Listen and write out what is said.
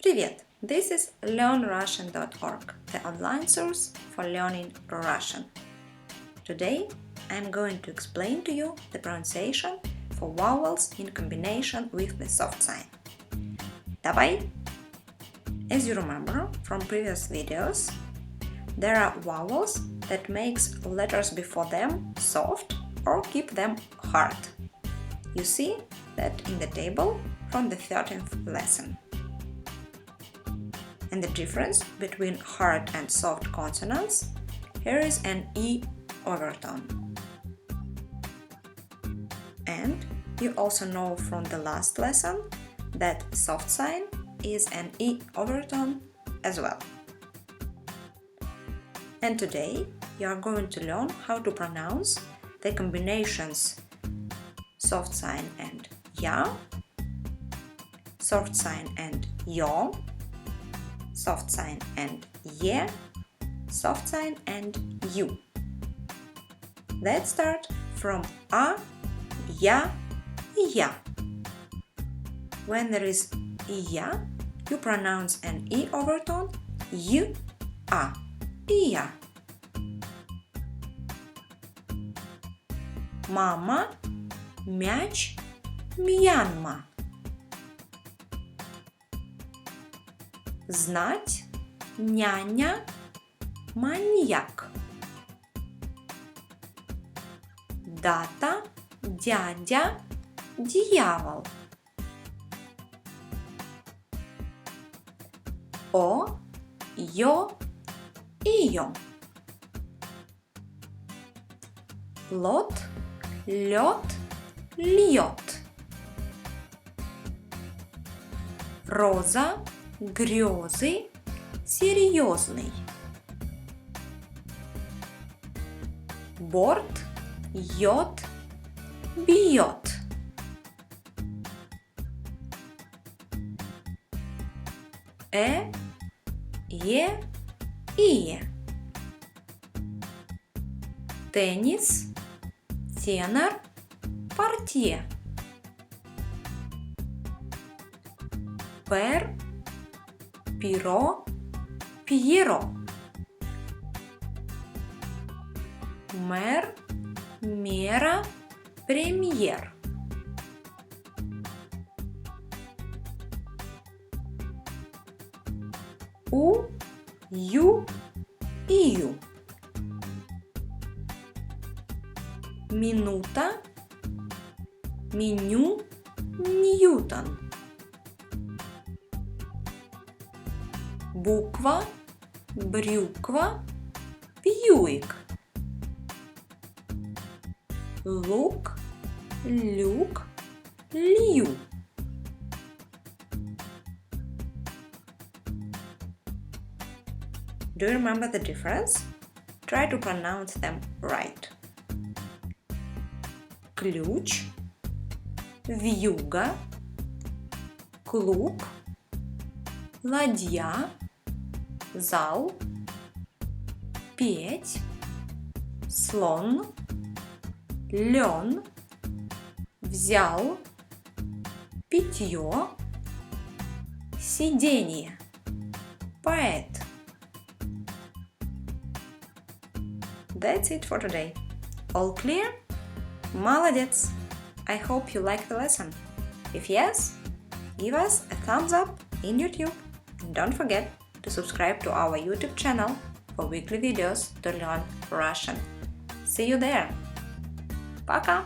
Привет! This is learnrussian.org, the online source for learning Russian. Today I'm going to explain to you the pronunciation for vowels in combination with the soft sign. Давай! As you remember from previous videos, there are vowels that makes letters before them soft or keep them hard. You see that in the table from the 13th lesson. And the difference between hard and soft consonants, here is an E overtone. And you also know from the last lesson that soft sign is an E overtone as well. And today you are going to learn how to pronounce the combinations soft sign and ya, soft sign and yo, soft sign and ye, soft sign and you. Let's start from a, ya, ya. When there is ya, you pronounce an E overtone, y, a, ya. Мама, мяч, Мьянма. Знать, няня, маньяк. Дата, дядя, дьявол. О, ё, иё. Лот, лёд, льёт. Роза, грезы, серьезный. Борт, йод, бьет. Е, ие. Теннис, тенор, портье. Пер, перо, пьеро. Мэр, мера, премьер. У, ю, ию. Минута, меню, Ньютон. Буква, брюква, Бьюик. Лук, люк, лью. Do you remember the difference? Try to pronounce them right. Ключ, вьюга, клуб, ладья, зал, петь, слон, лен, взял, питье, сиденье, поэт. That's it for today. All clear? Молодец! I hope you liked the lesson. If yes, give us a thumbs up in YouTube. And don't forget to subscribe to our YouTube channel for weekly videos to learn Russian. See you there! Пока!